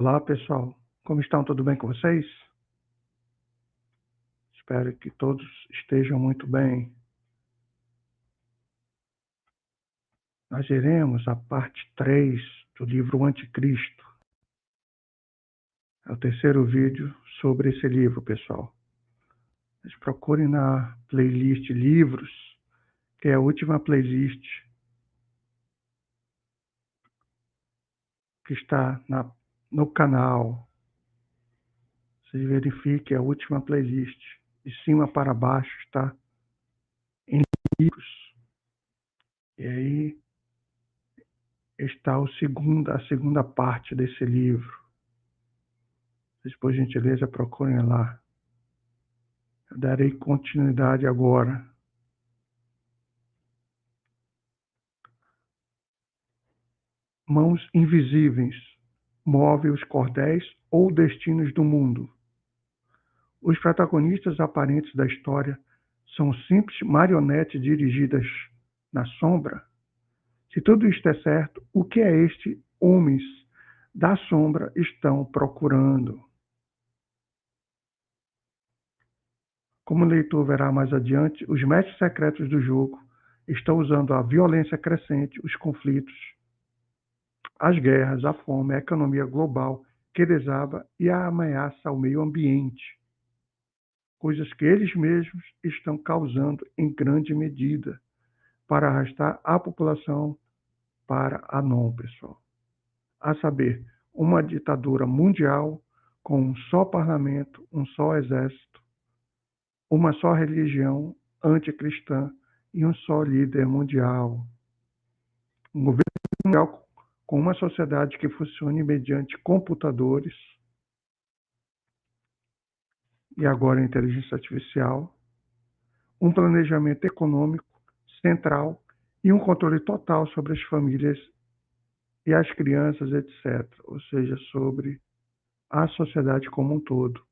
Olá, pessoal. Como estão? Tudo bem com vocês? Espero que todos estejam muito bem. Nós iremos a parte 3 do livro O Anticristo. É o terceiro vídeo sobre esse livro, pessoal. Vocês procurem na playlist Livros, que é a última playlist que está no canal. Vocês verifiquem a última playlist. De cima para baixo está em livros. E aí está a segunda parte desse livro. Vocês, por gentileza, procurem lá. Eu darei continuidade agora. Mãos invisíveis movem os cordéis ou destinos do mundo. Os protagonistas aparentes da história são simples marionetes dirigidas na sombra. Se tudo isto é certo, o que é este homens da sombra estão procurando? Como o leitor verá mais adiante, os mestres secretos do jogo estão usando a violência crescente, os conflitos, as guerras, a fome, a economia global que desaba e a ameaça ao meio ambiente, coisas que eles mesmos estão causando em grande medida para arrastar a população para a não, pessoal. A saber, uma ditadura mundial com um só parlamento, um só exército, uma só religião anticristã e um só líder mundial. Um governo mundial com uma sociedade que funcione mediante computadores e agora inteligência artificial, um planejamento econômico central e um controle total sobre as famílias e as crianças, etc. Ou seja, sobre a sociedade como um todo.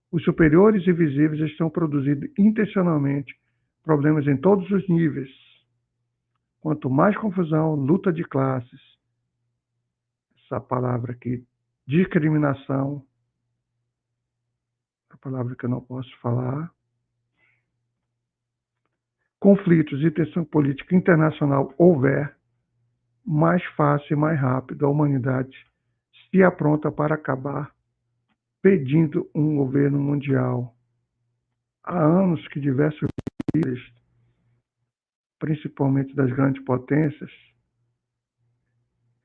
Os superiores e visíveis estão produzindo intencionalmente problemas em todos os níveis. Quanto mais confusão, luta de classes, essa palavra aqui, discriminação, a palavra que eu não posso falar, conflitos e tensão política internacional houver, mais fácil e mais rápido a humanidade se apronta para acabar pedindo um governo mundial. Há anos que diversos líderes, principalmente das grandes potências,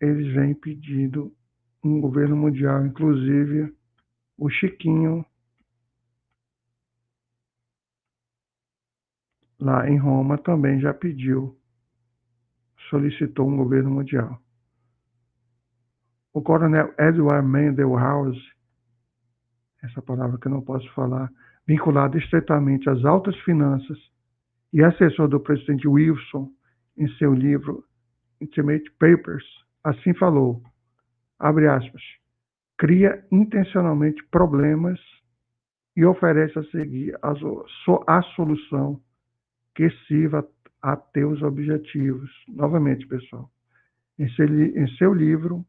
eles vêm pedindo um governo mundial, inclusive o Chiquinho, lá em Roma, também já solicitou um governo mundial. O coronel Edward Mandell House, essa palavra que eu não posso falar, vinculado estreitamente às altas finanças e assessor do presidente Wilson em seu livro Intimate Papers, assim falou, abre aspas, cria intencionalmente problemas e oferece a seguir a solução que sirva a teus objetivos. Novamente, pessoal, em seu livro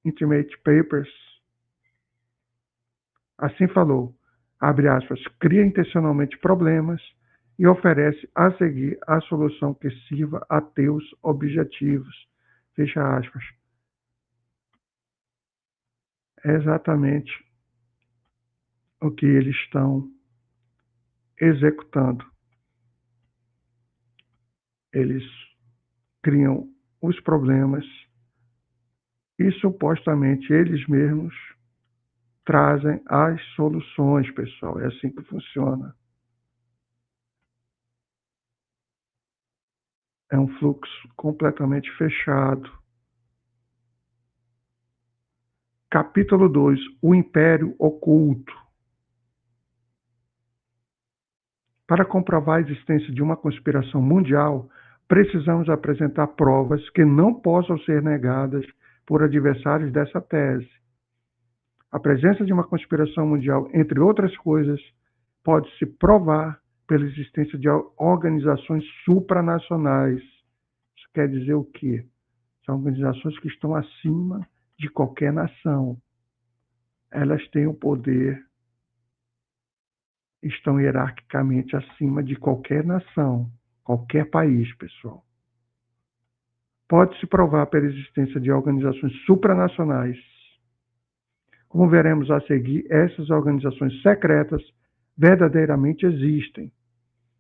Intimate Papers, assim falou, abre aspas, cria intencionalmente problemas e oferece a seguir a solução que sirva a teus objetivos. Fecha aspas. É exatamente o que eles estão executando. Eles criam os problemas e supostamente eles mesmos trazem as soluções, pessoal. É assim que funciona. É um fluxo completamente fechado. Capítulo 2, o Império Oculto. Para comprovar a existência de uma conspiração mundial, precisamos apresentar provas que não possam ser negadas por adversários dessa tese. A presença de uma conspiração mundial, entre outras coisas, pode-se provar pela existência de organizações supranacionais. Isso quer dizer o quê? São organizações que estão acima de qualquer nação. Elas têm o poder, estão hierarquicamente acima de qualquer nação, qualquer país, pessoal. Pode-se provar pela existência de organizações supranacionais. Como veremos a seguir, essas organizações secretas verdadeiramente existem.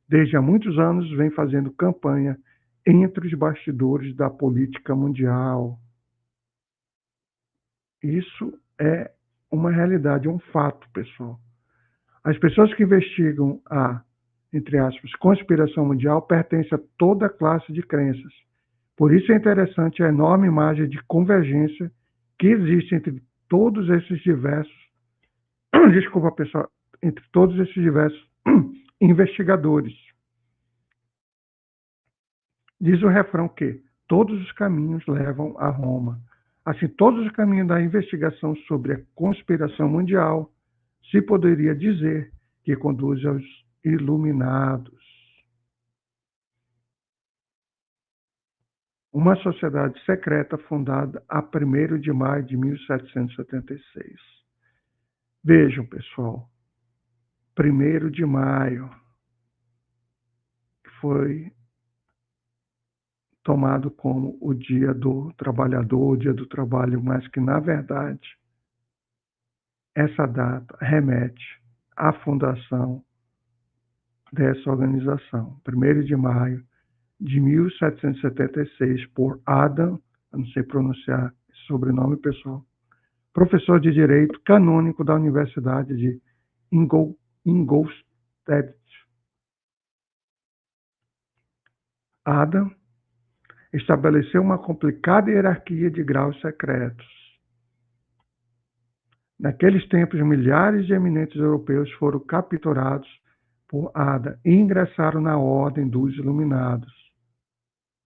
Desde há muitos anos vem fazendo campanha entre os bastidores da política mundial. Isso é uma realidade, um fato, pessoal. As pessoas que investigam a, entre aspas, conspiração mundial pertencem a toda classe de crenças. Por isso é interessante a enorme margem de convergência que existe entre todos esses diversos, desculpa, pessoal, entre todos esses diversos investigadores. Diz o refrão que todos os caminhos levam a Roma. Assim, todos os caminhos da investigação sobre a conspiração mundial se poderia dizer que conduz aos iluminados. Uma sociedade secreta fundada a 1º de maio de 1776. Vejam, pessoal, 1º de maio, que foi tomado como o Dia do Trabalhador, o Dia do Trabalho, mas que, na verdade, essa data remete à fundação dessa organização, 1º de maio de 1776, por Adam, eu não sei pronunciar esse sobrenome, pessoal, professor de Direito Canônico da Universidade de Ingolstadt. Adam estabeleceu uma complicada hierarquia de graus secretos. Naqueles tempos, milhares de eminentes europeus foram capturados por Adam e ingressaram na Ordem dos Iluminados.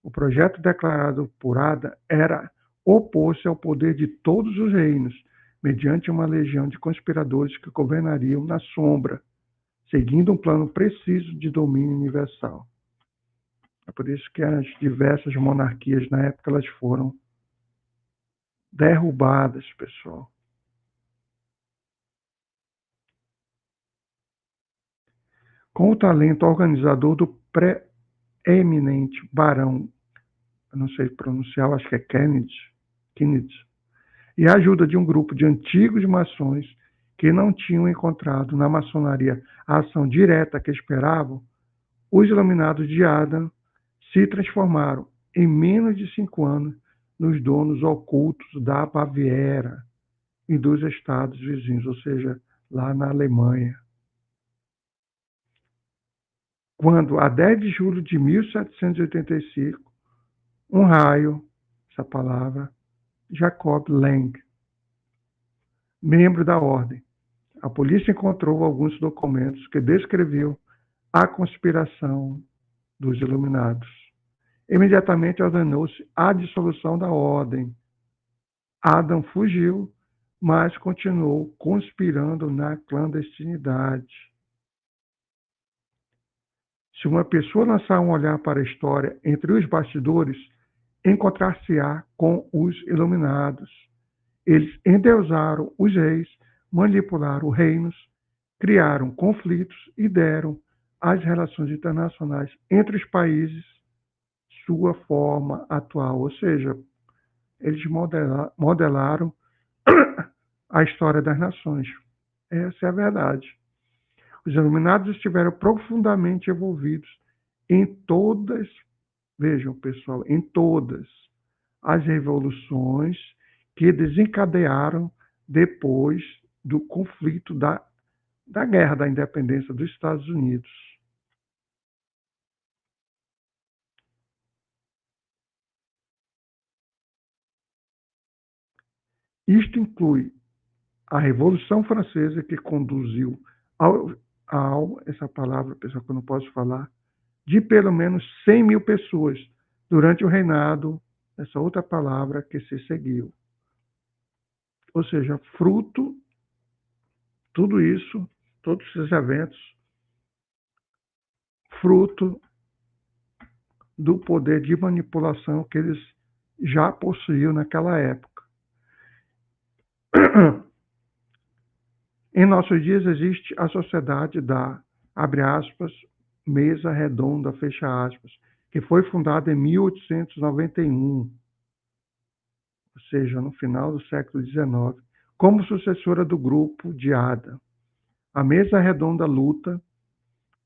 O projeto declarado por Adam era opor-se ao poder de todos os reinos, mediante uma legião de conspiradores que governariam na sombra, seguindo um plano preciso de domínio universal. É por isso que as diversas monarquias na época elas foram derrubadas, pessoal. Com o talento organizador do preeminente barão, eu não sei pronunciar, acho que é Kennedy, e a ajuda de um grupo de antigos maçons que não tinham encontrado na maçonaria a ação direta que esperavam, os iluminados de Adam se transformaram, em menos de 5 anos, nos donos ocultos da Baviera e dos estados vizinhos, ou seja, lá na Alemanha. Quando, a 10 de julho de 1785, um raio, essa palavra, Jacob Lang, membro da ordem, a polícia encontrou alguns documentos que descreviam a conspiração dos iluminados. Imediatamente ordenou-se a dissolução da ordem. Adam fugiu, mas continuou conspirando na clandestinidade. Se uma pessoa lançar um olhar para a história entre os bastidores, encontrar-se-á com os iluminados. Eles endeusaram os reis, manipularam reinos, criaram conflitos e deram às relações internacionais entre os países sua forma atual. Ou seja, eles modelaram a história das nações. Essa é a verdade. Os iluminados estiveram profundamente envolvidos em todas, vejam, pessoal, em todas as revoluções que desencadearam depois do conflito da Guerra da Independência dos Estados Unidos. Isto inclui a Revolução Francesa, que conduziu essa palavra, pessoal, que eu não posso falar, de pelo menos 100 mil pessoas durante o reinado, essa outra palavra que se seguiu. Ou seja, fruto, tudo isso, todos esses eventos, fruto do poder de manipulação que eles já possuíam naquela época. Em nossos dias existe a sociedade da, abre aspas, mesa redonda, fecha aspas, que foi fundada em 1891, ou seja, no final do século XIX, como sucessora do grupo de ADA. A mesa redonda luta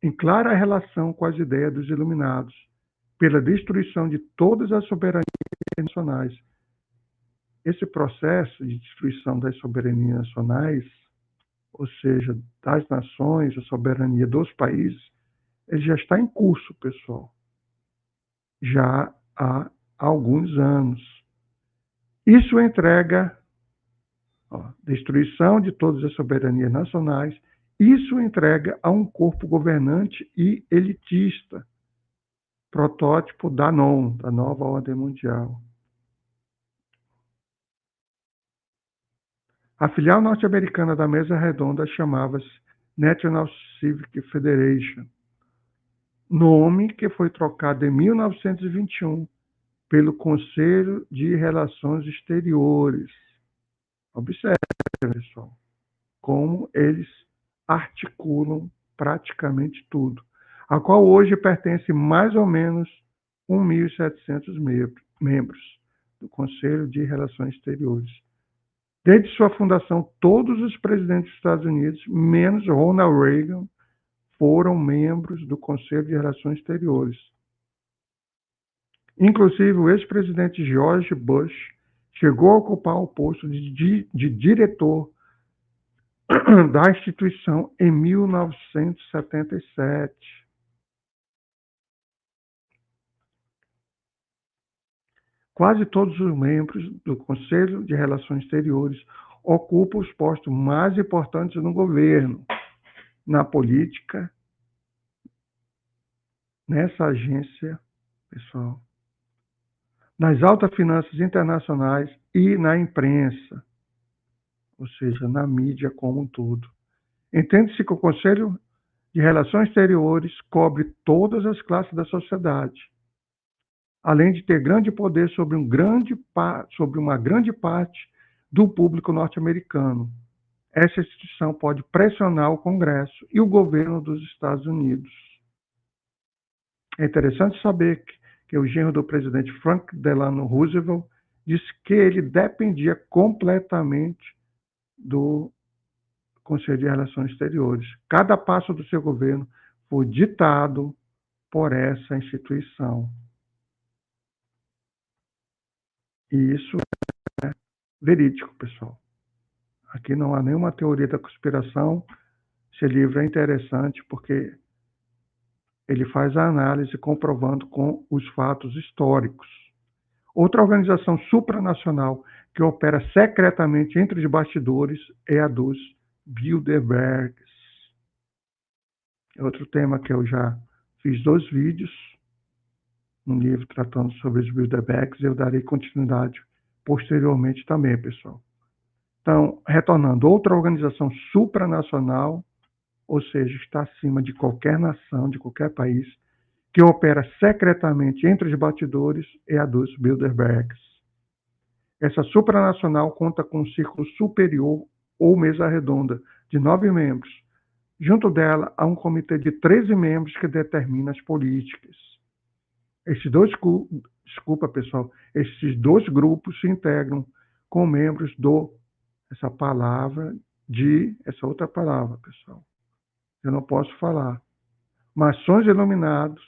em clara relação com as ideias dos iluminados, pela destruição de todas as soberanias nacionais. Esse processo de destruição das soberanias nacionais, ou seja, das nações, a soberania dos países, ele já está em curso, pessoal, já há alguns anos. Isso entrega destruição de todas as soberanias nacionais, isso entrega a um corpo governante e elitista, protótipo da NOM, da Nova Ordem Mundial. A filial norte-americana da Mesa Redonda chamava-se National Civic Federation, nome que foi trocado em 1921 pelo Conselho de Relações Exteriores. Observe, pessoal, como eles articulam praticamente tudo, a qual hoje pertence mais ou menos 1.700 membros do Conselho de Relações Exteriores. Desde sua fundação, todos os presidentes dos Estados Unidos, menos Ronald Reagan, foram membros do Conselho de Relações Exteriores. Inclusive, o ex-presidente George Bush chegou a ocupar o posto de diretor da instituição em 1977. Quase todos os membros do Conselho de Relações Exteriores ocupam os postos mais importantes no governo, na política, nessa agência, pessoal, nas altas finanças internacionais e na imprensa, ou seja, na mídia como um todo. Entende-se que o Conselho de Relações Exteriores cobre todas as classes da sociedade, além de ter grande poder sobre uma grande parte do público norte-americano. Essa instituição pode pressionar o Congresso e o governo dos Estados Unidos. É interessante saber que o genro do presidente Franklin Delano Roosevelt disse que ele dependia completamente do Conselho de Relações Exteriores. Cada passo do seu governo foi ditado por essa instituição. E isso é verídico, pessoal. Aqui não há nenhuma teoria da conspiração. Esse livro é interessante porque ele faz a análise comprovando com os fatos históricos. Outra organização supranacional que opera secretamente entre os bastidores é a dos Bilderbergs. É outro tema que eu já fiz 2 vídeos, um livro tratando sobre os Bilderbergs, e eu darei continuidade posteriormente também, pessoal. Então, retornando, outra organização supranacional, ou seja, está acima de qualquer nação, de qualquer país, que opera secretamente entre os bastidores, é a dos Bilderbergs. Essa supranacional conta com um círculo superior ou mesa redonda de 9 membros. Junto dela há um comitê de 13 membros que determina as políticas. Esses dois grupos se integram com membros essa outra palavra, pessoal. Eu não posso falar. Maçons iluminados,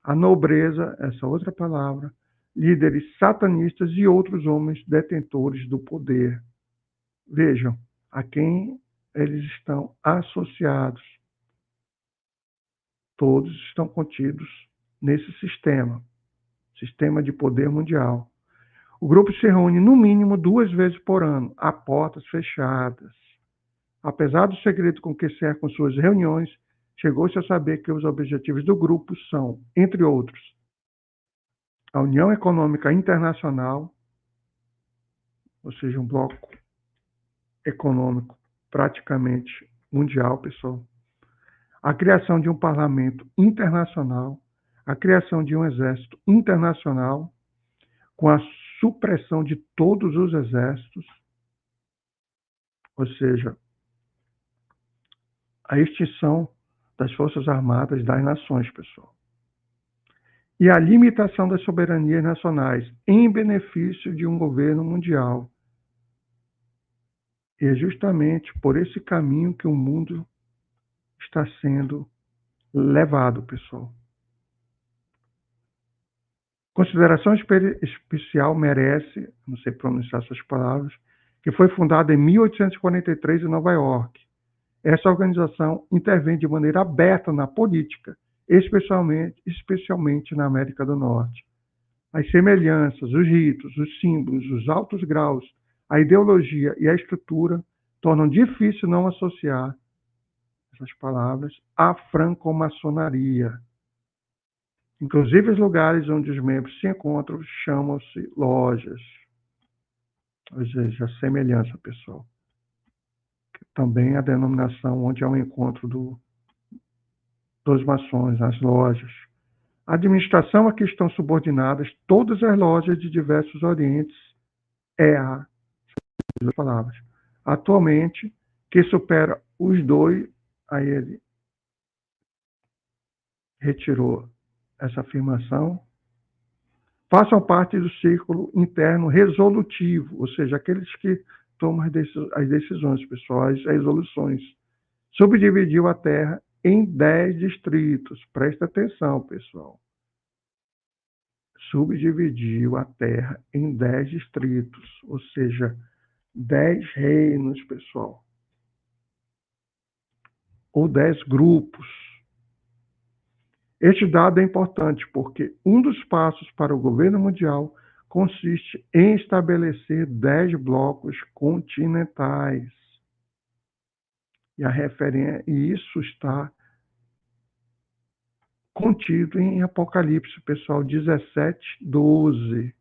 a nobreza, essa outra palavra, líderes satanistas e outros homens detentores do poder. Vejam a quem eles estão associados. Todos estão contidos nesse sistema de poder mundial. O grupo se reúne no mínimo 2 vezes por ano, a portas fechadas. Apesar do segredo com que cercam suas reuniões, chegou-se a saber que os objetivos do grupo são, entre outros, a União Econômica Internacional, ou seja, um bloco econômico praticamente mundial, pessoal, a criação de um parlamento internacional, a criação de um exército internacional, com a supressão de todos os exércitos, ou seja, a extinção das Forças Armadas das nações, pessoal. E a limitação das soberanias nacionais em benefício de um governo mundial. E é justamente por esse caminho que o mundo está sendo levado, pessoal. Consideração especial merece, não sei pronunciar essas palavras, que foi fundada em 1843 em Nova York. Essa organização intervém de maneira aberta na política, especialmente na América do Norte. As semelhanças, os ritos, os símbolos, os altos graus, a ideologia e a estrutura tornam difícil não associar essas palavras à franco-maçonaria. Inclusive, os lugares onde os membros se encontram chamam-se lojas. Ou seja, a semelhança, pessoal. Também a denominação onde há um encontro dos maçons, as lojas. A administração a que estão subordinadas todas as lojas de diversos orientes é a palavras. Atualmente, que supera os dois, aí ele retirou essa afirmação, façam parte do círculo interno resolutivo, ou seja, aqueles que tomam as decisões, pessoal, as resoluções. Subdividiu a Terra em 10 distritos. Presta atenção, pessoal. Subdividiu a Terra em 10 distritos, ou seja, 10 reinos, pessoal. Ou 10 grupos. Este dado é importante porque um dos passos para o governo mundial consiste em estabelecer 10 blocos continentais. E isso está contido em Apocalipse, pessoal, 17:12.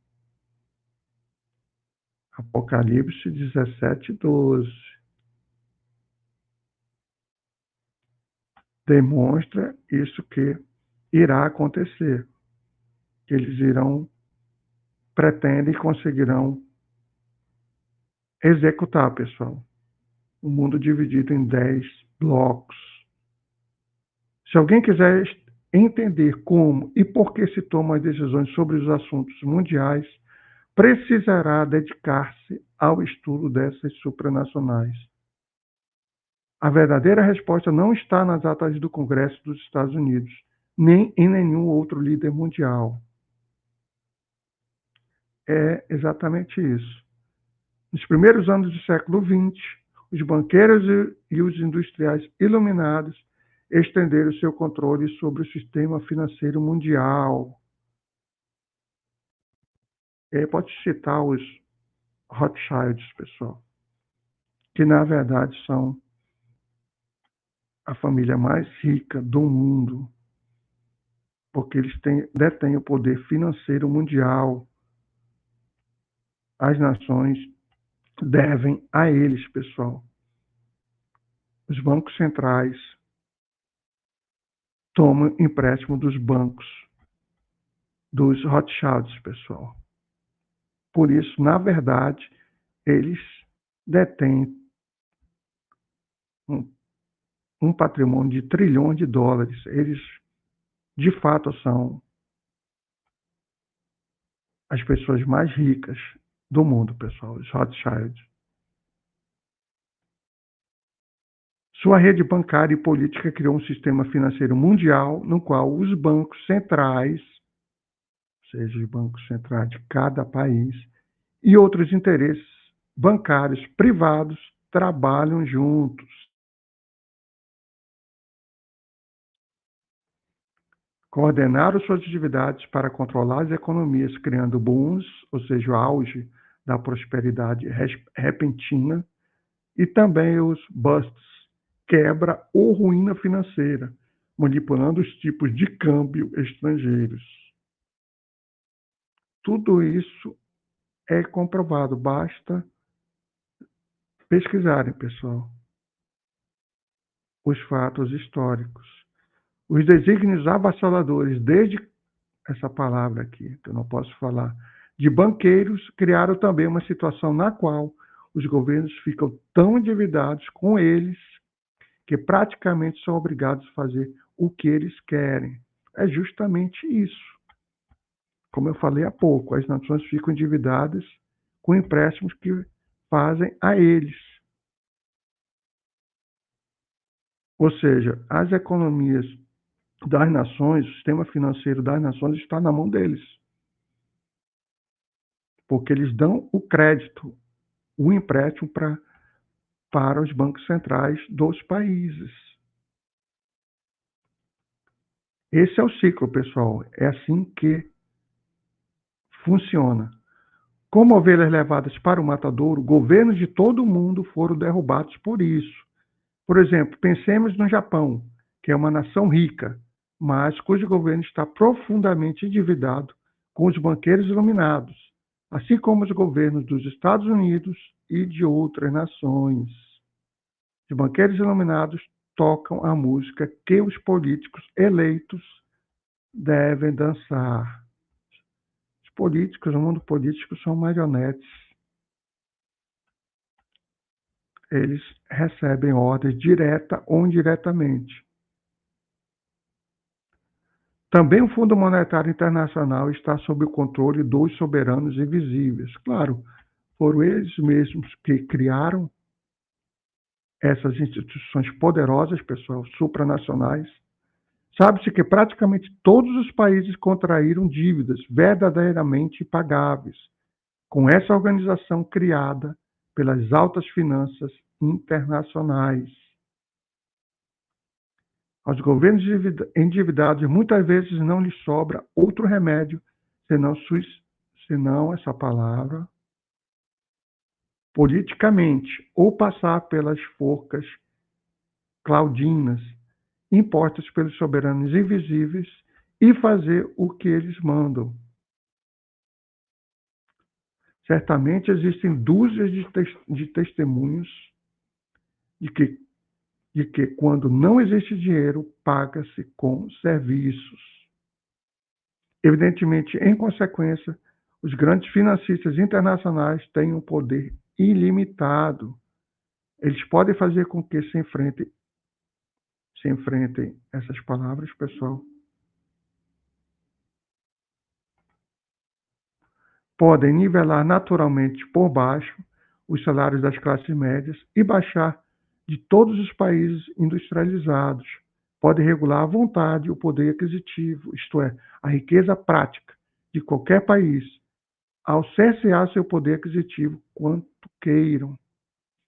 Apocalipse 17:12. Demonstra isso que irá acontecer. Que eles pretendem e conseguirão executar, pessoal. O mundo dividido em 10 blocos. Se alguém quiser entender como e por que se tomam as decisões sobre os assuntos mundiais, precisará dedicar-se ao estudo dessas supranacionais. A verdadeira resposta não está nas atas do Congresso dos Estados Unidos, nem em nenhum outro líder mundial. É exatamente isso. Nos primeiros anos do século XX, os banqueiros e os industriais iluminados estenderam seu controle sobre o sistema financeiro mundial. Pode citar os Rothschilds, pessoal, que na verdade são a família mais rica do mundo, porque eles detêm o poder financeiro mundial. As nações devem a eles, pessoal. Os bancos centrais tomam empréstimo dos bancos dos Rothschilds, pessoal. Por isso, na verdade, eles detêm um patrimônio de trilhões de dólares. Eles, de fato, são as pessoas mais ricas do mundo, pessoal, os Rothschilds. Sua rede bancária e política criou um sistema financeiro mundial no qual os bancos centrais, ou seja, os bancos centrais de cada país, e outros interesses bancários privados trabalham juntos. Coordenaram suas atividades para controlar as economias, criando booms, ou seja, o auge da prosperidade repentina, e também os busts, quebra ou ruína financeira, manipulando os tipos de câmbio estrangeiros. Tudo isso é comprovado, basta pesquisarem, pessoal, os fatos históricos. Os desígnios avassaladores, desde essa palavra aqui, que eu não posso falar, de banqueiros, criaram também uma situação na qual os governos ficam tão endividados com eles que praticamente são obrigados a fazer o que eles querem. É justamente isso. Como eu falei há pouco, as nações ficam endividadas com empréstimos que fazem a eles. Ou seja, as economias das nações, o sistema financeiro das nações está na mão deles. Porque eles dão o crédito, o empréstimo para os bancos centrais dos países. Esse é o ciclo, pessoal. É assim que funciona. Como ovelhas levadas para o matadouro, governos de todo o mundo foram derrubados por isso. Por exemplo, pensemos no Japão, que é uma nação rica, mas cujo governo está profundamente endividado com os banqueiros iluminados, assim como os governos dos Estados Unidos e de outras nações. Os banqueiros iluminados tocam a música que os políticos eleitos devem dançar. Os políticos, o mundo político, são marionetes. Eles recebem ordens direta ou indiretamente. Também o Fundo Monetário Internacional está sob o controle dos soberanos invisíveis. Claro, foram eles mesmos que criaram essas instituições poderosas, pessoal, supranacionais. Sabe-se que praticamente todos os países contraíram dívidas verdadeiramente impagáveis com essa organização criada pelas altas finanças internacionais. Aos governos endividados, muitas vezes não lhes sobra outro remédio senão essa palavra, politicamente, ou passar pelas forcas claudinas impostas pelos soberanos invisíveis e fazer o que eles mandam. Certamente existem dúzias de testemunhos de que quando não existe dinheiro, paga-se com serviços. Evidentemente, em consequência, os grandes financistas internacionais têm um poder ilimitado. Eles podem fazer com que se enfrentem essas palavras, pessoal. Podem nivelar naturalmente por baixo os salários das classes médias e baixar de todos os países industrializados. Podem regular à vontade o poder aquisitivo, isto é, a riqueza prática de qualquer país, ao cercear seu poder aquisitivo quanto queiram,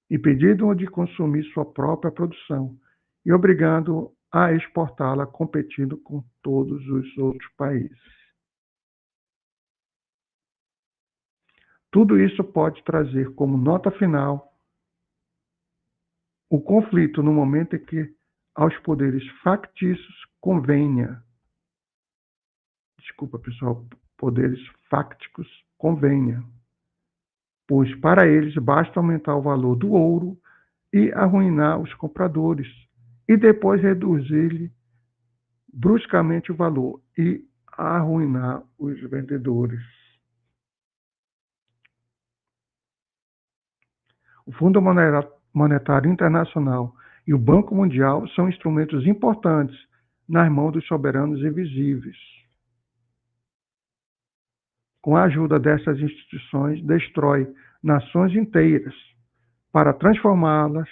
impedindo-o de consumir sua própria produção e obrigando-o a exportá-la, competindo com todos os outros países. Tudo isso pode trazer como nota final o conflito no momento em que aos poderes factícios convenha, pessoal, poderes fácticos convenha, pois para eles basta aumentar o valor do ouro e arruinar os compradores, e depois reduzir-lhe bruscamente o valor e arruinar os vendedores. O Fundo Monetário Internacional e o Banco Mundial são instrumentos importantes nas mãos dos soberanos invisíveis. Com a ajuda dessas instituições, destrói nações inteiras para transformá-las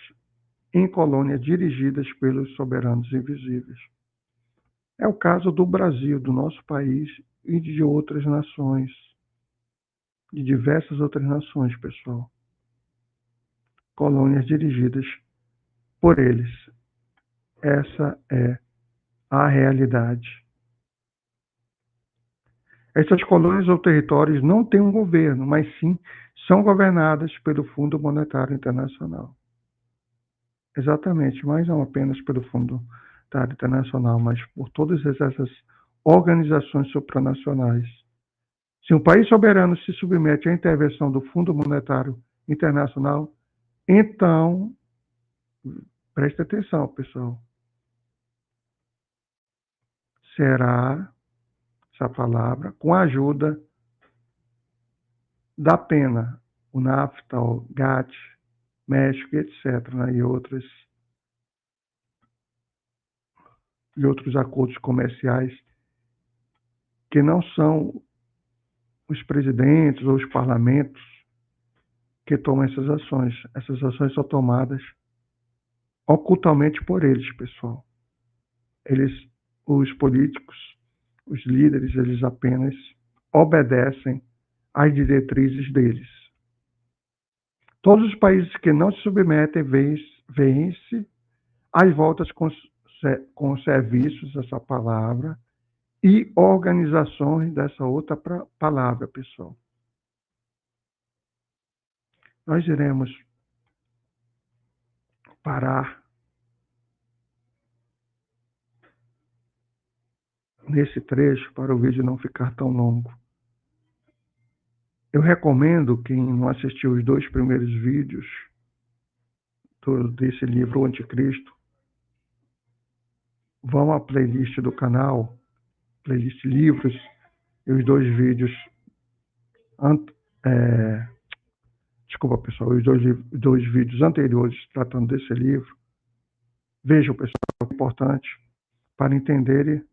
em colônias dirigidas pelos soberanos invisíveis. É o caso do Brasil, do nosso país e de outras nações, de diversas outras nações, pessoal. Colônias dirigidas por eles. Essa é a realidade. Essas colônias ou territórios não têm um governo, mas sim são governadas pelo Fundo Monetário Internacional. Exatamente, mas não apenas pelo Fundo Monetário Internacional, mas por todas essas organizações supranacionais. Se um país soberano se submete à intervenção do Fundo Monetário Internacional, então, preste atenção, pessoal, será essa palavra com a ajuda da pena, o NAFTA, o GATT, México, etc., né? E outros acordos comerciais que não são os presidentes ou os parlamentos que tomam essas ações. Essas ações são tomadas ocultamente por eles, pessoal. Os políticos, os líderes, eles apenas obedecem às diretrizes deles. Todos os países que não se submetem veem-se às voltas com serviços, essa palavra, e organizações dessa outra palavra, pessoal. Nós iremos parar nesse trecho para o vídeo não ficar tão longo. Eu recomendo quem não assistiu os 2 primeiros vídeos desse livro, O Anticristo, vão à playlist do canal, playlist livros, e os 2 vídeos desculpa, pessoal, os dois vídeos anteriores tratando desse livro. Vejam, pessoal, é importante para entenderem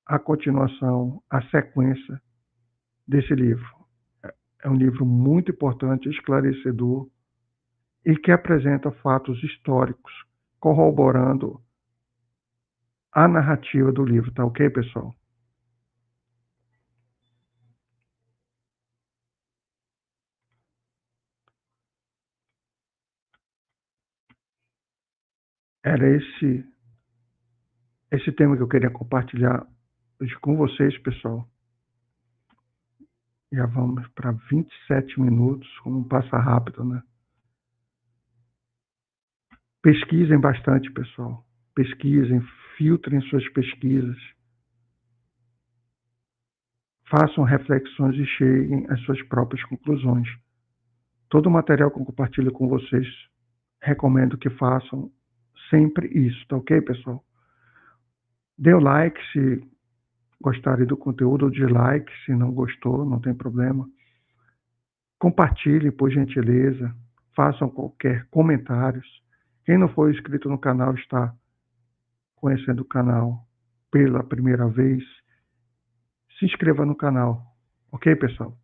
a continuação, a sequência desse livro. É um livro muito importante, esclarecedor e que apresenta fatos históricos, corroborando a narrativa do livro, tá ok, pessoal? Era esse tema que eu queria compartilhar hoje com vocês, pessoal. Já vamos para 27 minutos, como passa rápido, né? Pesquisem bastante, pessoal. Pesquisem, filtrem suas pesquisas. Façam reflexões e cheguem às suas próprias conclusões. Todo o material que eu compartilho com vocês, recomendo que façam sempre isso, tá ok, pessoal? Dê o like se gostarem do conteúdo, ou dislike se não gostou, não tem problema. Compartilhe, por gentileza. Façam qualquer comentários. Quem não for inscrito no canal está conhecendo o canal pela primeira vez, se inscreva no canal. Ok, pessoal?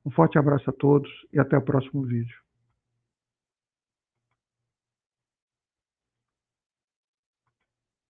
Um forte abraço a todos e até o próximo vídeo.